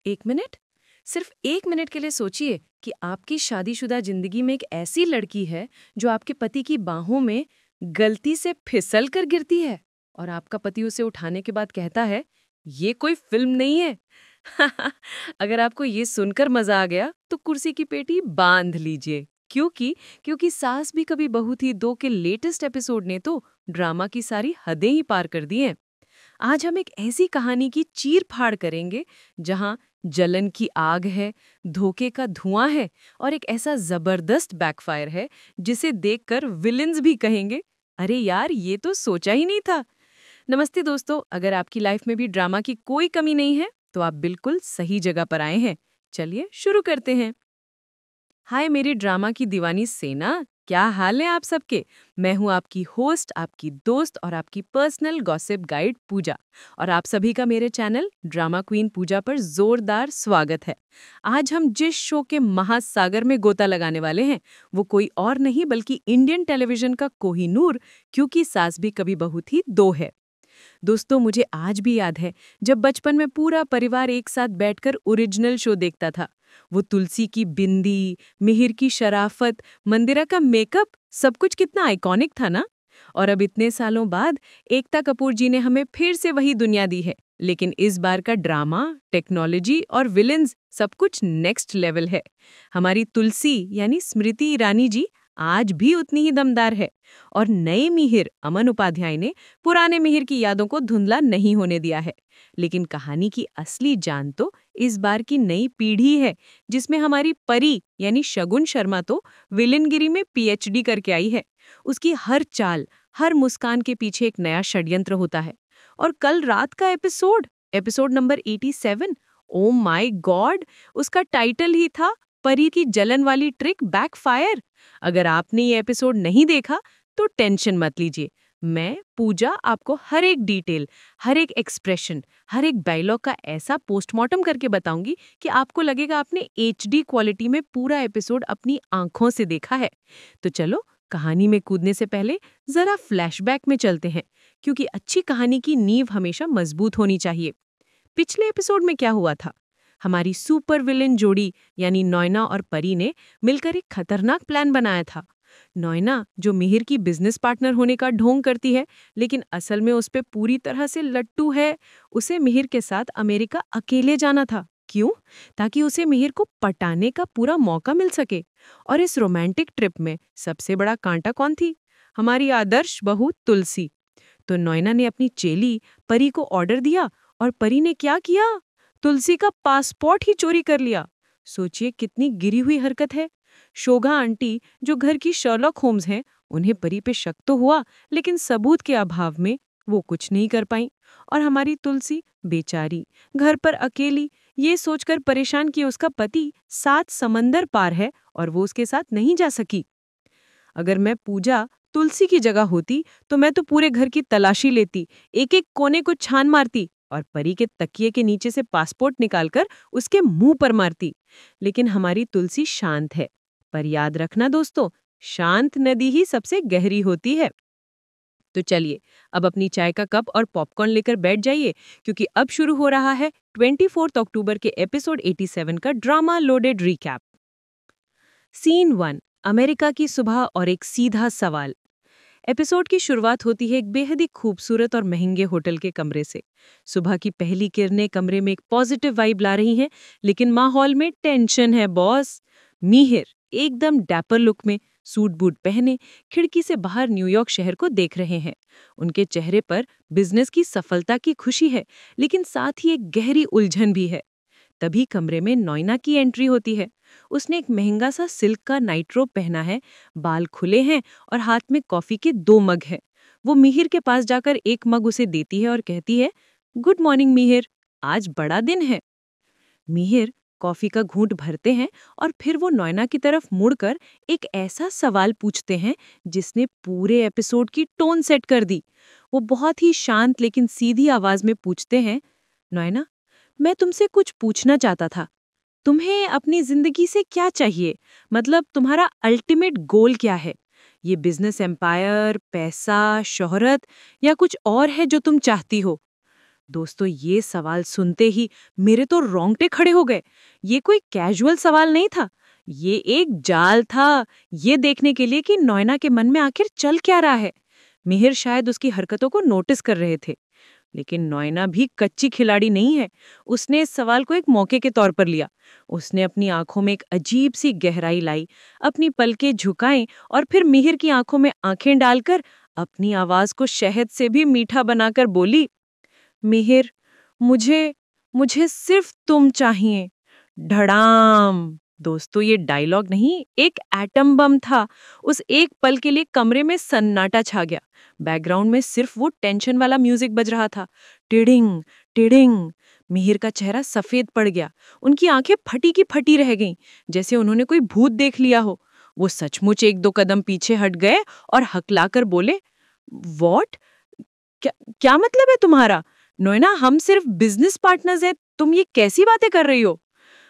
एक मिनट। सिर्फ एक मिनट के लिए सोचिए कि आपकी शादीशुदा जिंदगी में एक ऐसी लड़की है जो आपके पति की बाहों में गलती से फिसल कर गिरती है और आपका पति उसे उठाने के बाद कहता है, ये कोई फिल्म नहीं है। अगर आपको ये सुनकर मजा आ गया तो कुर्सी की पेटी बांध लीजिए, क्योंकि क्योंकि सास भी कभी बहू थी 2 के लेटेस्ट एपिसोड ने तो ड्रामा की सारी हदें ही पार कर दी हैं। आज हम एक ऐसी कहानी की चीर फाड़ करेंगे जहां जलन की आग है, धोखे का धुआं है और एक ऐसा जबरदस्त बैकफायर है जिसे देखकर विलेंस भी कहेंगे, अरे यार ये तो सोचा ही नहीं था। नमस्ते दोस्तों, अगर आपकी लाइफ में भी ड्रामा की कोई कमी नहीं है तो आप बिल्कुल सही जगह पर आए हैं। चलिए शुरू करते हैं। हाय मेरी ड्रामा की दीवानी सेना, क्या हाल है आप सबके। मैं हूं आपकी होस्ट, आपकी दोस्त और आपकी पर्सनल गॉसिप गाइड पूजा। और आप सभी का मेरे चैनल ड्रामा क्वीन पूजा पर जोरदार स्वागत है। आज हम जिस शो के महासागर में गोता लगाने वाले हैं वो कोई और नहीं बल्कि इंडियन टेलीविजन का कोहिनूर, क्योंकि सास भी कभी बहू थी 2 है। दोस्तों, मुझे आज भी याद है जब बचपन में पूरा परिवार एक साथ बैठकर ओरिजिनल शो देखता था। वो तुलसी की बिंदी, मिहिर की शराफत, मंदिरा का मेकअप, सब कुछ कितना आइकॉनिक था ना। और अब इतने सालों बाद एकता कपूर जी ने हमें फिर से वही दुनिया दी है, लेकिन इस बार का ड्रामा, टेक्नोलॉजी और विलेंस सब कुछ नेक्स्ट लेवल है। हमारी तुलसी यानी स्मृति ईरानी जी आज भी उतनी ही दमदार है और नए मिहिर अमन उपाध्याय ने पुराने मिहिर की यादों को धुंधला नहीं होने दिया है। लेकिन कहानी की असली जान तो इस बार की नई पीढ़ी है, जिसमें हमारी परी यानी शगुन शर्मा तो विलेनगिरी में पीएचडी करके आई है। उसकी हर चाल, हर मुस्कान के पीछे एक नया षड्यंत्र होता है। और कल रात का episode number 87, oh my God, उसका टाइटल ही था परी की जलन वाली ट्रिक बैकफायर। अगर आपने ये एपिसोड नहीं देखा तो टेंशन मत लीजिए। मैं पूजा आपको हर एक डिटेल, हर एक एक्सप्रेशन, हर एक डायलॉग का ऐसा पोस्टमार्टम करके बताऊंगी कि आपको लगेगा आपने एचडी क्वालिटी में पूरा एपिसोड अपनी आंखों से देखा है। तो चलो कहानी में कूदने से पहले जरा फ्लैशबैक में चलते हैं, क्योंकि अच्छी कहानी की नींव हमेशा मजबूत होनी चाहिए। पिछले एपिसोड में क्या हुआ था? हमारी सुपर विलेन जोड़ी यानी नॉयना और परी ने मिलकर एक खतरनाक प्लान बनाया था। नॉयना जो मिहिर की बिजनेस पार्टनर होने का ढोंग करती है, लेकिन असल में उस पे पूरी तरह से लट्टू है। उसे मिहिर के साथ अमेरिका अकेले जाना था। क्यों? ताकि उसे मिहिर को पटाने का पूरा मौका मिल सके। और इस रोमांटिक ट्रिप में सबसे बड़ा कांटा कौन थी? हमारी आदर्श बहू तुलसी। तो नॉयना ने अपनी चेली परी को ऑर्डर दिया और परी ने क्या किया? तुलसी का पासपोर्ट ही चोरी कर लिया। सोचिए कितनी गिरी हुई हरकत है। शोभा आंटी जो घर की शर्लॉक होम्स हैं, उन्हें परी पे शक तो हुआ, लेकिन सबूत के अभाव में वो कुछ नहीं कर पाई। और हमारी तुलसी बेचारी घर पर अकेली, ये सोचकर परेशान कि उसका पति 7 समंदर पार है और वो उसके साथ नहीं जा सकी। अगर मैं पूजा तुलसी की जगह होती तो मैं तो पूरे घर की तलाशी लेती, एक एक कोने को छान मारती और परी के तकिए के नीचे से पासपोर्ट निकालकर उसके मुंह पर मारती। लेकिन हमारी तुलसी शांत है। पर याद रखना दोस्तों, शांत नदी ही सबसे गहरी होती है। तो चलिए अब अपनी चाय का कप और पॉपकॉर्न लेकर बैठ जाइए, क्योंकि अब शुरू हो रहा है 24 अक्टूबर के एपिसोड 87 का drama loaded recap. Scene 1, America की सुबह और एक सीधा सवाल। एपिसोड की शुरुआत होती है एक बेहद ही खूबसूरत और महंगे होटल के कमरे से। सुबह की पहली किरणें कमरे में एक पॉजिटिव वाइब ला रही हैं, लेकिन माहौल में टेंशन है बॉस। मिहिर एकदम डैपर लुक में सूट बूट पहने खिड़की से बाहर न्यूयॉर्क शहर को देख रहे हैं। उनके चेहरे पर बिजनेस की सफलता की खुशी है, लेकिन साथ ही एक गहरी उलझन भी है। तभी कमरे में नॉयना की एंट्री होती है। उसने एक महंगा सा सिल्क का नाइट्रोब पहना है, बाल खुले हैं और हाथ में कॉफी के 2 मग हैं। वो मिहिर के पास जाकर एक मग उसे देती है और कहती है, गुड मॉर्निंग मिहिर, आज बड़ा दिन है। मिहिर कॉफी का घूंट भरते हैं और फिर वो नॉयना की तरफ मुड़कर एक ऐसा सवाल पूछते हैं जिसने पूरे एपिसोड की टोन सेट कर दी। वो बहुत ही शांत लेकिन सीधी आवाज में पूछते हैं, नॉयना, मैं तुमसे कुछ पूछना चाहता था। तुम्हें अपनी जिंदगी से क्या चाहिए? मतलब तुम्हारा अल्टीमेट गोल क्या है? ये बिजनेस एम्पायर, पैसा, शोहरत या कुछ और है जो तुम चाहती हो? दोस्तों, ये सवाल सुनते ही मेरे तो रोंगटे खड़े हो गए। ये कोई कैजुअल सवाल नहीं था, ये एक जाल था, ये देखने के लिए कि नॉयना के मन में आखिर चल क्या रहा है। मिहिर शायद उसकी हरकतों को नोटिस कर रहे थे, लेकिन नॉयना भी कच्ची खिलाड़ी नहीं है। उसने इस सवाल को एक मौके के तौर पर लिया। उसने अपनी आंखों में एक अजीब सी गहराई लाई, अपनी पलकें झुकाईं और फिर मिहिर की आंखों में आंखें डालकर अपनी आवाज को शहद से भी मीठा बनाकर बोली, मिहिर, मुझे मुझे सिर्फ तुम चाहिए। धड़ाम। दोस्तों, ये डायलॉग नहीं, एक एटम बम था। उस एक पल के लिए कमरे में सन्नाटा छा गया। बैकग्राउंड में सिर्फ वो टेंशन वाला म्यूजिक बज रहा था। Tiding tiding. मिहिर का चेहरा सफेद पड़ गया। उनकी आंखें फटी की फटी रह गईं, जैसे उन्होंने कोई भूत देख लिया हो। वो सचमुच एक दो कदम पीछे हट गए और हकलाकर बोले, वॉट? क्या क्या मतलब है तुम्हारा? नोएना, हम सिर्फ बिजनेस पार्टनर्स हैं, तुम ये कैसी बातें कर रही हो?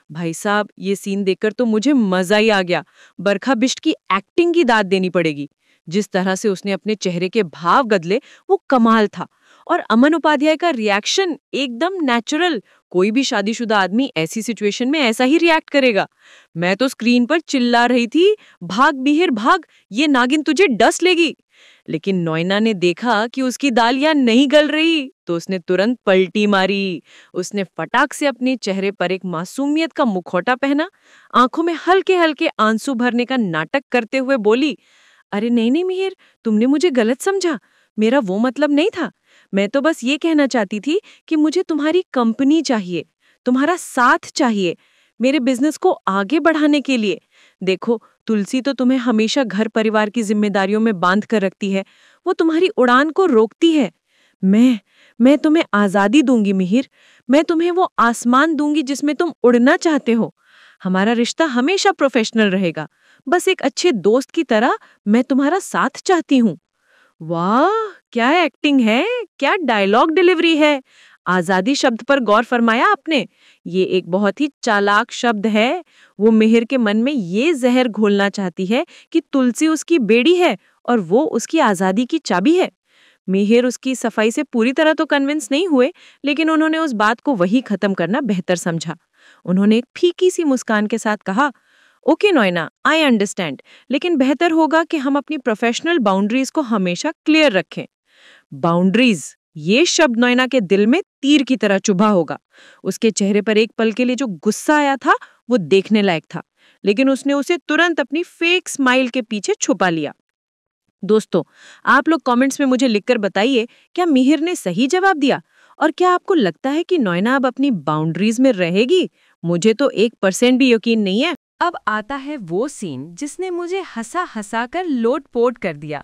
भाई साहब, ये सीन देखकर तो मुझे मजा ही आ गया। बरखा बिष्ट की एक्टिंग की दाद देनी पड़ेगी। जिस तरह से उसने अपने चेहरे के भाव बदले, वो कमाल था। और अमन उपाध्याय का रिएक्शन एकदम नेचुरल। कोई भी शादीशुदा आदमी ऐसी सिचुएशन में ऐसा ही रिएक्ट करेगा। मैं तो स्क्रीन पर चिल्ला रही थी, भाग मिहिर भाग, ये नागिन तुझे डस लेगी। लेकिन नॉयना ने देखा कि उसकी दालियां नहीं गल रही, तो उसने तुरंत पलटी मारी। उसने फटाक से अपने चेहरे पर एक मासूमियत का मुखौटा पहना, आंखों में हल्के हल्के आंसू भरने का नाटक करते हुए बोली, अरे नहीं नहीं मिहिर, तुमने मुझे गलत समझा। मेरा वो मतलब नहीं था। मैं तो बस ये कहना चाहती थी कि मुझे तुम्हारी कंपनी चाहिए, तुम्हारा साथ चाहिए, मेरे बिजनेस को आगे बढ़ाने के लिए। देखो, तुलसी तो तुम्हें हमेशा घर परिवार की जिम्मेदारियों में बांध कर रखती है, वो तुम्हारी उड़ान को रोकती है। मैं तुम्हें आजादी दूंगी मिहिर, मैं तुम्हें वो आसमान दूंगी जिसमें तुम उड़ना चाहते हो। हमारा रिश्ता हमेशा प्रोफेशनल रहेगा, बस एक अच्छे दोस्त की तरह मैं तुम्हारा साथ चाहती हूँ। वाह, क्या एक्टिंग है, क्या डायलॉग डिलीवरी है। आजादी शब्द पर गौर फरमाया आपने? ये एक बहुत ही चालाक शब्द है। वो मिहिर के मन में ये जहर घोलना चाहती है कि तुलसी उसकी बेड़ी है और वो उसकी आजादी की चाबी है। मिहिर उसकी सफाई से पूरी तरह तो कन्विंस नहीं हुए, लेकिन उन्होंने उस बात को वही खत्म करना बेहतर समझा। उन्होंने एक फीकी सी मुस्कान के साथ कहा, ओके नॉयना, आई अंडरस्टैंड, लेकिन बेहतर होगा कि हम अपनी प्रोफेशनल बाउंड्रीज को हमेशा क्लियर रखें। बाउंड्रीज, ये शब्द नॉयना के दिल में तीर की तरह चुभा होगा। उसके चेहरे पर एक पल के लिए जो गुस्सा आया था, वो देखने लायक था, लेकिन उसने उसे तुरंत अपनी फेक स्माइल के पीछे छुपा लिया। दोस्तों, आप लोग कमेंट्स में मुझे लिखकर बताइए, क्या मिहिर ने सही जवाब दिया? और क्या आपको लगता है कि नॉयना अब अपनी बाउंड्रीज में रहेगी? मुझे तो 1% भी यकीन नहीं है। अब आता है वो सीन जिसने मुझे हंसा हंसा कर लोटपोट कर दिया।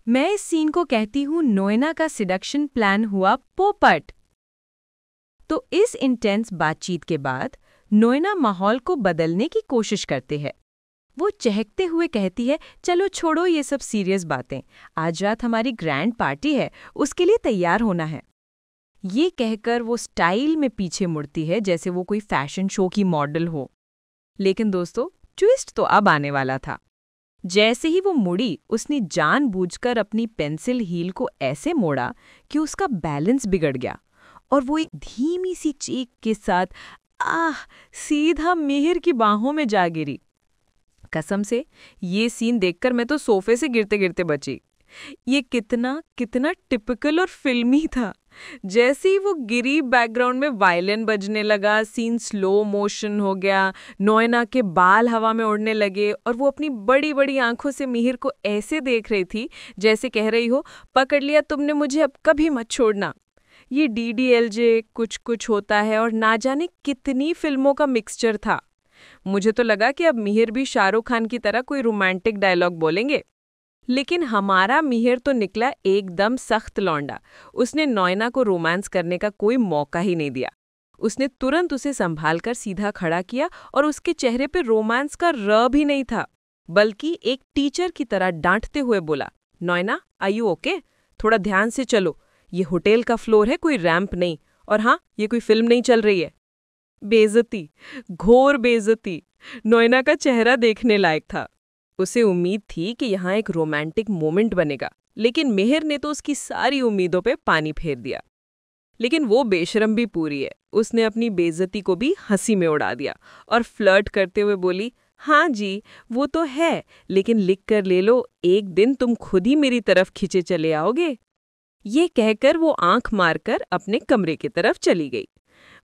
मैं इस सीन को कहती हूँ नोएना का सिडक्शन प्लान हुआ पोपट। तो इस इंटेंस बातचीत के बाद नोएना माहौल को बदलने की कोशिश करते हैं। वो चहकते हुए कहती है, चलो छोड़ो ये सब सीरियस बातें, आज रात हमारी ग्रैंड पार्टी है, उसके लिए तैयार होना है। ये कहकर वो स्टाइल में पीछे मुड़ती है जैसे वो कोई फैशन शो की मॉडल हो। लेकिन दोस्तों, ट्विस्ट तो अब आने वाला था। जैसे ही वो मुड़ी, उसने जानबूझकर अपनी पेंसिल हील को ऐसे मोड़ा कि उसका बैलेंस बिगड़ गया और वो एक धीमी सी चीख के साथ सीधा मिहिर की बाहों में जा गिरी। कसम से, ये सीन देखकर मैं तो सोफे से गिरते गिरते बची। ये कितना कितना टिपिकल और फिल्मी था। जैसे ही वो गिरी, बैकग्राउंड में वायलिन बजने लगा, सीन स्लो मोशन हो गया, नोएना के बाल हवा में उड़ने लगे और वो अपनी बड़ी बड़ी आंखों से मिहिर को ऐसे देख रही थी जैसे कह रही हो, पकड़ लिया तुमने मुझे, अब कभी मत छोड़ना। ये DDLJ, कुछ कुछ होता है और ना जाने कितनी फिल्मों का मिक्सचर था। मुझे तो लगा कि अब मिहिर भी शाहरुख खान की तरह कोई रोमांटिक डायलॉग बोलेंगे, लेकिन हमारा मिहिर तो निकला एकदम सख्त लौंडा। उसने नोएना को रोमांस करने का कोई मौका ही नहीं दिया। उसने तुरंत उसे संभालकर सीधा खड़ा किया और उसके चेहरे पे रोमांस का र भी नहीं था, बल्कि एक टीचर की तरह डांटते हुए बोला, नोएना, आर यू ओके? थोड़ा ध्यान से चलो, ये होटल का फ्लोर है, कोई रैंप नहीं, और हाँ, ये कोई फिल्म नहीं चल रही है। बेइज्जती, घोर बेइज्जती। नोएना का चेहरा देखने लायक था। उसे उम्मीद थी कि यहाँ एक रोमांटिक मोमेंट बनेगा, लेकिन मिहिर ने तो उसकी सारी उम्मीदों पे पानी फेर दिया। लेकिन वो बेशरम भी पूरी है। उसने अपनी बेइज्जती को भी हंसी में उड़ा दिया और फ्लर्ट करते हुए बोली, हाँ जी वो तो है, लेकिन लिख कर ले लो, एक दिन तुम खुद ही मेरी तरफ खिंचे चले आओगे। ये कहकर वो आंख मारकर अपने कमरे की तरफ चली गई।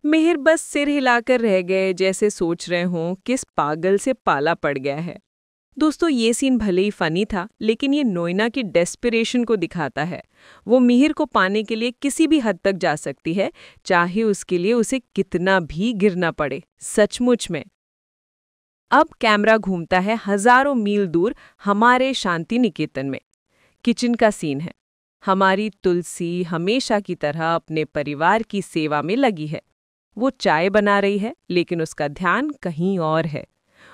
मिहिर बस सिर हिलाकर रह गए, जैसे सोच रहे हों किस पागल से पाला पड़ गया है। दोस्तों, ये सीन भले ही फनी था, लेकिन ये नोएना की डेस्परेशन को दिखाता है। वो मिहिर को पाने के लिए किसी भी हद तक जा सकती है, चाहे उसके लिए उसे कितना भी गिरना पड़े। सचमुच में। अब कैमरा घूमता है हजारों मील दूर हमारे शांति निकेतन में। किचन का सीन है। हमारी तुलसी हमेशा की तरह अपने परिवार की सेवा में लगी है। वो चाय बना रही है, लेकिन उसका ध्यान कहीं और है।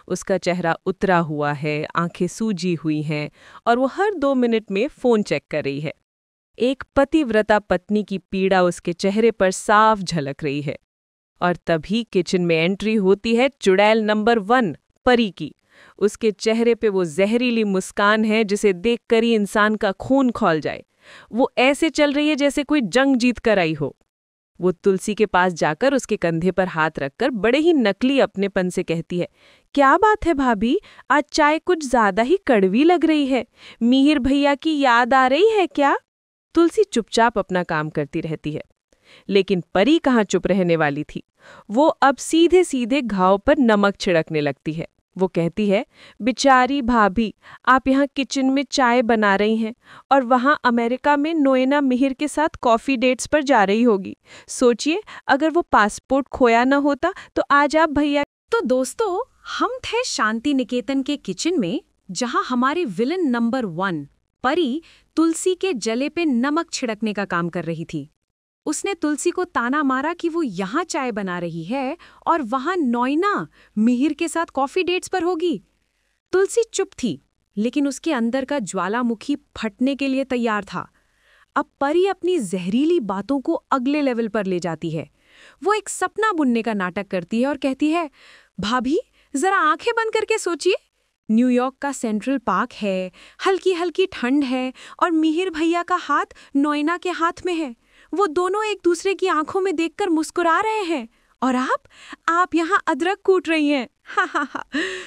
उसका चेहरा उतरा हुआ है, आंखें सूजी हुई हैं और वो हर 2 मिनट में फोन चेक कर रही है। एक पतिव्रता पत्नी की पीड़ा उसके चेहरे पर साफ झलक रही है। और तभी किचन में एंट्री होती है चुड़ैल नंबर 1 परी की। उसके चेहरे पे वो जहरीली मुस्कान है जिसे देखकर ही इंसान का खून खौल जाए। वो ऐसे चल रही है जैसे कोई जंग जीत कर आई हो। वो तुलसी के पास जाकर उसके कंधे पर हाथ रखकर बड़े ही नकली अपनेपन से कहती है, क्या बात है भाभी, आज चाय कुछ ज्यादा ही कड़वी लग रही है। मिहिर भैया की याद आ रही है क्या? तुलसी चुपचाप अपना काम करती रहती है, लेकिन परी कहाँ चुप रहने वाली थी। वो अब सीधे सीधे घाव पर नमक छिड़कने लगती है। वो कहती है, बेचारी भाभी, आप यहाँ किचन में चाय बना रही हैं और वहाँ अमेरिका में नोएना मिहिर के साथ कॉफ़ी डेट्स पर जा रही होगी। सोचिए, अगर वो पासपोर्ट खोया न होता तो आज आप भैया। तो दोस्तों, हम थे शांति निकेतन के किचन में, जहाँ हमारी विलन नंबर 1 परी तुलसी के जले पे नमक छिड़कने का काम कर रही थी। उसने तुलसी को ताना मारा कि वो यहाँ चाय बना रही है और वहाँ नोएना मिहिर के साथ कॉफी डेट्स पर होगी। तुलसी चुप थी, लेकिन उसके अंदर का ज्वालामुखी फटने के लिए तैयार था। अब परी अपनी जहरीली बातों को अगले लेवल पर ले जाती है। वो एक सपना बुनने का नाटक करती है और कहती है, भाभी जरा आंखें बंद करके सोचिए, न्यूयॉर्क का सेंट्रल पार्क है, हल्की हल्की ठंड है और मिहिर भैया का हाथ नोएना के हाथ में है। वो दोनों एक दूसरे की आंखों में देखकर मुस्कुरा रहे हैं और आप यहाँ अदरक कूट रही हैं। हा हा हा।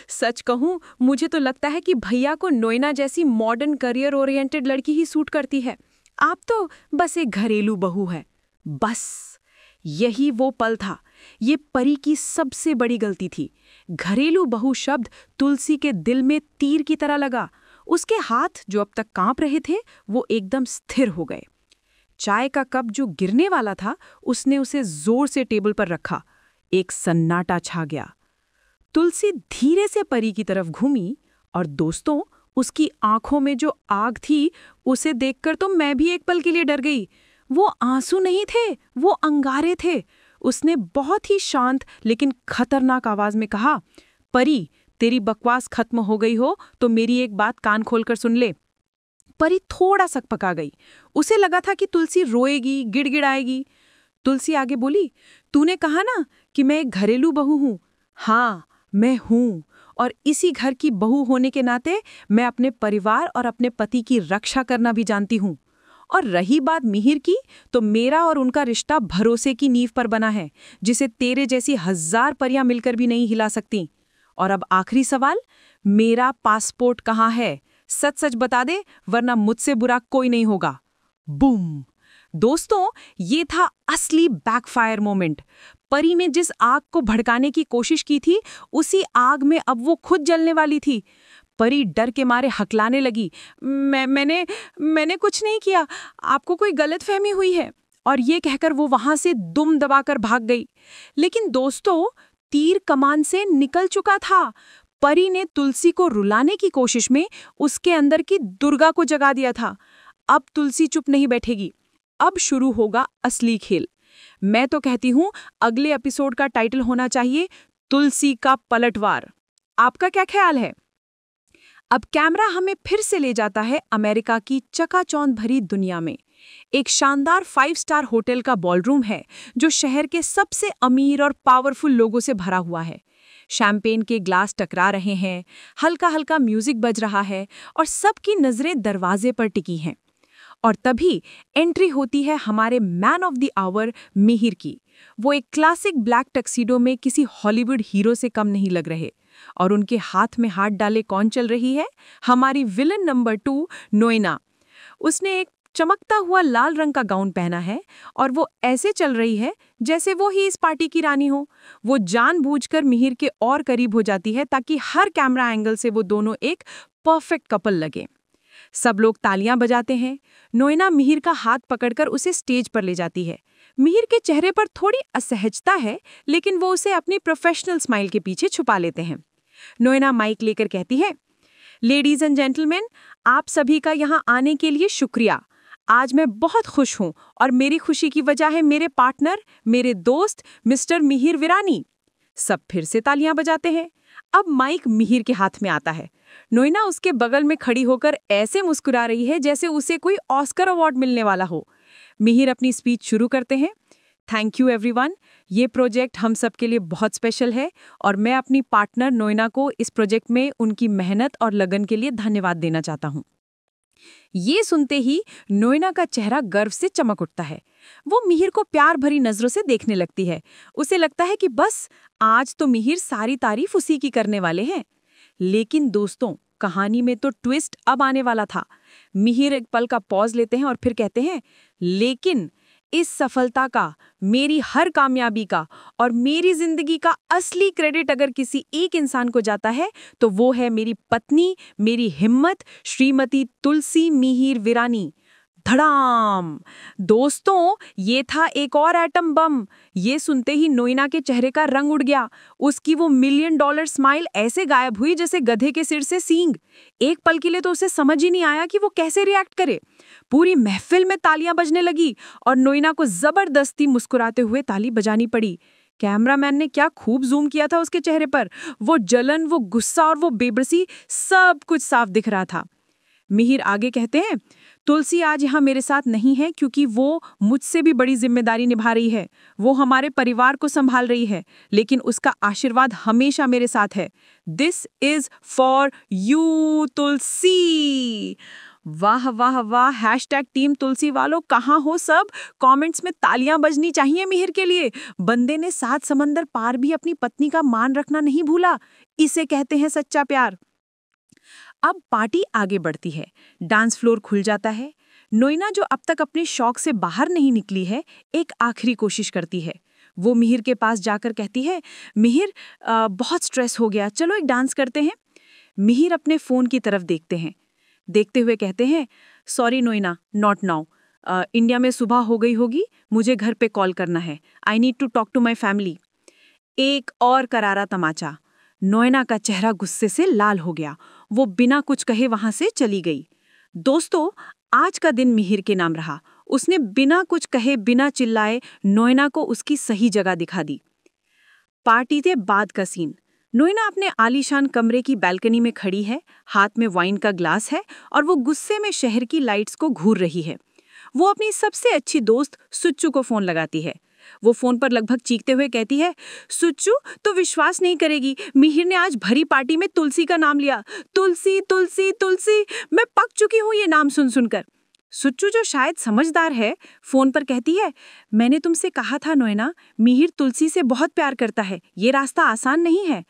सच कहूँ, मुझे तो लगता है कि भैया को नोएना जैसी मॉडर्न करियर ओरिएंटेड लड़की ही सूट करती है। आप तो बस एक घरेलू बहू है। बस यही वो पल था। ये परी की सबसे बड़ी गलती थी। घरेलू बहू शब्द तुलसी के दिल में तीर की तरह लगा। उसके हाथ जो अब तक कांप रहे थे, वो एकदम स्थिर हो गए। चाय का कप जो गिरने वाला था, उसने उसे जोर से टेबल पर रखा। एक सन्नाटा छा गया। तुलसी धीरे से परी की तरफ घूमी और दोस्तों, उसकी आंखों में जो आग थी, उसे देखकर तो मैं भी एक पल के लिए डर गई। वो आंसू नहीं थे, वो अंगारे थे। उसने बहुत ही शांत लेकिन खतरनाक आवाज में कहा, परी, तेरी बकवास खत्म हो गई हो तो मेरी एक बात कान खोलकर सुन ले। परी थोड़ा सकपका गई। उसे लगा था कि तुलसी रोएगी, गिड़गिड़ाएगी। तुलसी आगे बोली, तूने कहा ना कि मैं एक घरेलू बहू हूँ। हाँ, मैं हूँ, और इसी घर की बहू होने के नाते मैं अपने परिवार और अपने पति की रक्षा करना भी जानती हूँ। और रही बात मिहिर की, तो मेरा और उनका रिश्ता भरोसे की नींव पर बना है, जिसे तेरे जैसी 1000 परियां मिलकर भी नहीं हिला सकती। और अब आखिरी सवाल, मेरा पासपोर्ट कहाँ है? सच सच बता दे, वरना मुझसे बुरा कोई नहीं होगा। बूम! दोस्तों, ये था असली बैकफायर मोमेंट। परी ने जिस आग को भड़काने की कोशिश की थी, उसी आग में अब वो खुद जलने वाली थी। परी डर के मारे हकलाने लगी, मैंने कुछ नहीं किया, आपको कोई गलतफहमी हुई है। और ये कहकर वो वहां से दुम दबाकर भाग गई। लेकिन दोस्तों, तीर कमान से निकल चुका था। परी ने तुलसी को रुलाने की कोशिश में उसके अंदर की दुर्गा को जगा दिया था। अब तुलसी चुप नहीं बैठेगी। अब शुरू होगा असली खेल। मैं तो कहती हूं, अगले एपिसोड का टाइटल होना चाहिए तुलसी का पलटवार। आपका क्या ख्याल है? अब कैमरा हमें फिर से ले जाता है अमेरिका की चकाचौंध भरी दुनिया में। एक शानदार 5 स्टार होटल का बॉलरूम है, जो शहर के सबसे अमीर और पावरफुल लोगों से भरा हुआ है। शैंपेन के ग्लास टकरा रहे हैं, हल्का हल्का म्यूजिक बज रहा है और सबकी नजरें दरवाजे पर टिकी हैं। और तभी एंट्री होती है हमारे man of the hour Mihir की। वो एक क्लासिक ब्लैक टक्सीडो में किसी हॉलीवुड हीरो से कम नहीं लग रहे। और उनके हाथ में हाथ डाले कौन चल रही है? हमारी विलन नंबर 2 नोएना। उसने एक चमकता हुआ लाल रंग का गाउन पहना है और वो ऐसे चल रही है जैसे वो ही इस पार्टी की रानी हो। वो जानबूझकर मिहिर के और करीब हो जाती है ताकि हर कैमरा एंगल से वो दोनों एक परफेक्ट कपल लगे। सब लोग तालियां बजाते हैं। नोएना मिहिर का हाथ पकड़कर उसे स्टेज पर ले जाती है। मिहिर के चेहरे पर थोड़ी असहजता है, लेकिन वो उसे अपनी प्रोफेशनल स्माइल के पीछे छुपा लेते हैं। नोएना माइक लेकर कहती है, लेडीज एंड जेंटलमैन, आप सभी का यहाँ आने के लिए शुक्रिया। आज मैं बहुत खुश हूँ और मेरी खुशी की वजह है मेरे पार्टनर, मेरे दोस्त मिस्टर मिहिर विरानी। सब फिर से तालियां बजाते हैं। अब माइक मिहिर के हाथ में आता है। नोएना उसके बगल में खड़ी होकर ऐसे मुस्कुरा रही है जैसे उसे कोई ऑस्कर अवार्ड मिलने वाला हो। मिहिर अपनी स्पीच शुरू करते हैं। थैंक यू एवरीवन, ये प्रोजेक्ट हम सब के लिए बहुत स्पेशल है और मैं अपनी पार्टनर नोएना को इस प्रोजेक्ट में उनकी मेहनत और लगन के लिए धन्यवाद देना चाहता हूँ। ये सुनते ही नोएना का चेहरा गर्व से चमक उठता है। वो मिहिर को प्यार भरी नजरों से देखने लगती है। उसे लगता है कि बस आज तो मिहिर सारी तारीफ उसी की करने वाले हैं। लेकिन दोस्तों, कहानी में तो ट्विस्ट अब आने वाला था। मिहिर एक पल का पॉज लेते हैं और फिर कहते हैं, लेकिन इस सफलता का, मेरी हर कामयाबी का और मेरी जिंदगी का असली क्रेडिट अगर किसी एक इंसान को जाता है तो वो है मेरी पत्नी, मेरी हिम्मत, श्रीमती तुलसी मिहिर विरानी। धड़ाम! दोस्तों, ये था एक और एटम बम। ये सुनते ही नोएना के चेहरे का रंग उड़ गया। उसकी वो $1 मिलियन स्माइल ऐसे गायब हुई जैसे गधे के सिर से सींग। एक पल के लिए तो उसे समझ ही नहीं आया कि वो कैसे रिएक्ट करे। पूरी महफिल में तालियां बजने लगी और नोएना को जबरदस्ती मुस्कुराते हुए ताली बजानी पड़ी। कैमरामैन ने क्या खूब जूम किया था उसके चेहरे पर। वो जलन, वो गुस्सा और वो बेबसी, सब कुछ साफ दिख रहा था। मिहिर आगे कहते हैं, तुलसी आज यहाँ मेरे साथ नहीं है क्योंकि वो मुझसे भी बड़ी जिम्मेदारी निभा रही है। वो हमारे परिवार को संभाल रही है, लेकिन उसका आशीर्वाद हमेशा मेरे साथ है। दिस इज फॉर यू तुलसी। वाह वाह वाह! हैशटैग टीम तुलसी वालों कहाँ हो सब? कमेंट्स में तालियां बजनी चाहिए मिहिर के लिए। बंदे ने 7 समंदर पार भी अपनी पत्नी का मान रखना नहीं भूला। इसे कहते हैं सच्चा प्यार। अब पार्टी आगे बढ़ती है। डांस फ्लोर खुल जाता है। नोएना, जो अब तक अपने शौक से बाहर नहीं निकली है, एक आखिरी कोशिश करती है। वो मिहिर के पास जाकर कहती है, मिहिर, बहुत स्ट्रेस हो गया, चलो एक डांस करते हैं। मिहिर अपने फोन की तरफ देखते हैं। देखते हुए कहते हैं, सॉरी नोएना, नॉट नाउ। इंडिया में सुबह हो गई होगी, मुझे घर पे कॉल करना है। I need to talk to my family. एक और करारा तमाचा। नोएना का चेहरा गुस्से से लाल हो गया। वो बिना कुछ कहे वहां से चली गई। दोस्तों, आज का दिन मिहिर के नाम रहा। उसने बिना कुछ कहे, बिना चिल्लाए नोएना को उसकी सही जगह दिखा दी। पार्टी के बाद का सीन। नोएना अपने आलीशान कमरे की बालकनी में खड़ी है। हाथ में वाइन का ग्लास है और वो गुस्से में शहर की लाइट्स को घूर रही है। वो अपनी सबसे अच्छी दोस्त सुच्चू को फोन लगाती है। वो फोन पर लगभग चीखते हुए कहती है, सुच्चू, तो विश्वास नहीं करेगी, मिहिर ने आज भरी पार्टी में तुलसी का नाम लिया। तुलसी तुलसी तुलसी, मैं पक चुकी हूँ ये नाम सुन सुनकर। सुच्चू, जो शायद समझदार है, फोन पर कहती है, मैंने तुमसे कहा था नोएना, मिहिर तुलसी से बहुत प्यार करता है, ये रास्ता आसान नहीं है।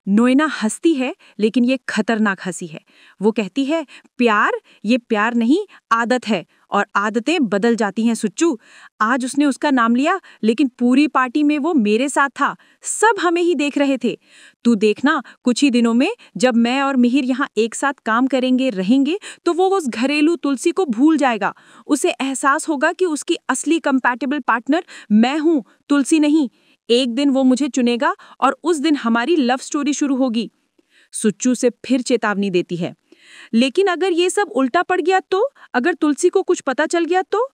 नोएना हंसती है, लेकिन ये खतरनाक हंसी है। वो कहती है, प्यार? ये प्यार नहीं, आदत है, और आदतें बदल जाती हैं सुच्चू। आज उसने उसका नाम लिया, लेकिन पूरी पार्टी में वो मेरे साथ था। सब हमें ही देख रहे थे। तू देखना, कुछ ही दिनों में जब मैं और मिहिर यहाँ एक साथ काम करेंगे, रहेंगे, तो वो उस घरेलू तुलसी को भूल जाएगा। उसे एहसास होगा कि उसकी असली कंपैटिबल पार्टनर मैं हूँ, तुलसी नहीं। एक दिन वो मुझे चुनेगा और उस दिन हमारी लव स्टोरी शुरू होगी। सुच्चू से फिर चेतावनी देती है, लेकिन अगर ये सब उल्टा पड़ गया तो? अगर तुलसी को कुछ पता चल गया तो?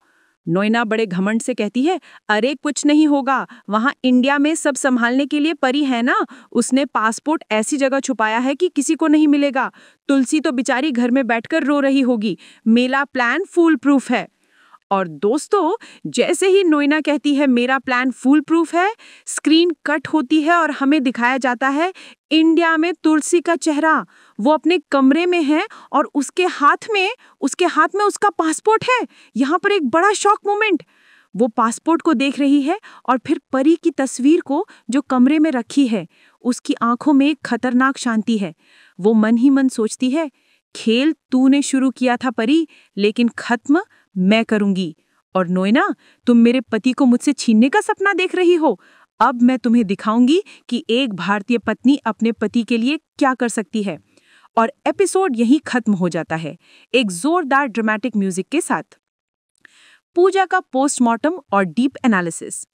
नोएना बड़े घमंड से कहती है, अरे कुछ नहीं होगा, वहां इंडिया में सब संभालने के लिए परी है ना। उसने पासपोर्ट ऐसी जगह छुपाया है कि किसी को नहीं मिलेगा। तुलसी तो बेचारी घर में बैठकर रो रही होगी। मेरा प्लान फूल प्रूफ है। और दोस्तों, जैसे ही नोएना कहती है मेरा प्लान फूल प्रूफ है, स्क्रीन कट होती है और हमें दिखाया जाता है इंडिया में तुलसी का चेहरा। वो अपने कमरे में है और उसके हाथ में उसका पासपोर्ट है। यहाँ पर एक बड़ा शॉक मोमेंट। वो पासपोर्ट को देख रही है और फिर परी की तस्वीर को जो कमरे में रखी है। उसकी आंखों में एक खतरनाक शांति है। वो मन ही मन सोचती है, खेल तूने शुरू किया था परी, लेकिन खत्म मैं करूंगी। और नोएना, तुम मेरे पति को मुझसे छीनने का सपना देख रही हो। अब मैं तुम्हें दिखाऊंगी कि एक भारतीय पत्नी अपने पति के लिए क्या कर सकती है। और एपिसोड यहीं खत्म हो जाता है, एक जोरदार ड्रामेटिक म्यूजिक के साथ। पूजा का पोस्टमार्टम और डीप एनालिसिस।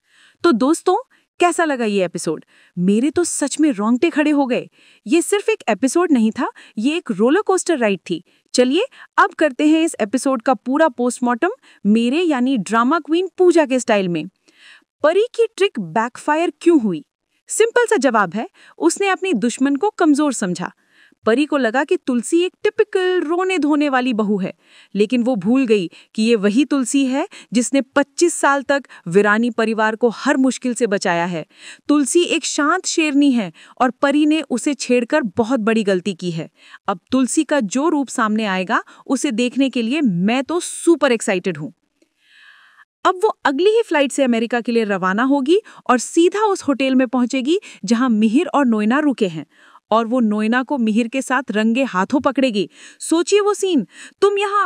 तो दोस्तों, कैसा लगा ये एपिसोड? मेरे तो सच में रोंगटे खड़े हो गए। ये सिर्फ एक एपिसोड नहीं था, ये एक रोलर कोस्टर राइड थी। चलिए अब करते हैं इस एपिसोड का पूरा पोस्टमार्टम मेरे यानी ड्रामा क्वीन पूजा के स्टाइल में। परी की ट्रिक बैकफायर क्यों हुई? सिंपल सा जवाब है, उसने अपनी दुश्मन को कमजोर समझा। परी को लगा कि तुलसी एक टिपिकल रोने धोने वाली बहू है, लेकिन वो भूल गई कि ये वही तुलसी है जिसने 25 साल तक वीरानी परिवार को हर मुश्किल से बचाया है। तुलसी एक शांत शेरनी है और परी ने उसे छेड़कर बहुत बड़ी गलती की है। अब तुलसी का जो रूप सामने आएगा उसे देखने के लिए मैं तो सुपर एक्साइटेड हूँ। अब वो अगली ही फ्लाइट से अमेरिका के लिए रवाना होगी और सीधा उस होटल में पहुंचेगी जहां मिहिर और नोएना रुके हैं, और वो नोएना को मिहिर के साथ रंगे हाथों पकड़ेगी। सोचिए वो सीन, तुम यहाँ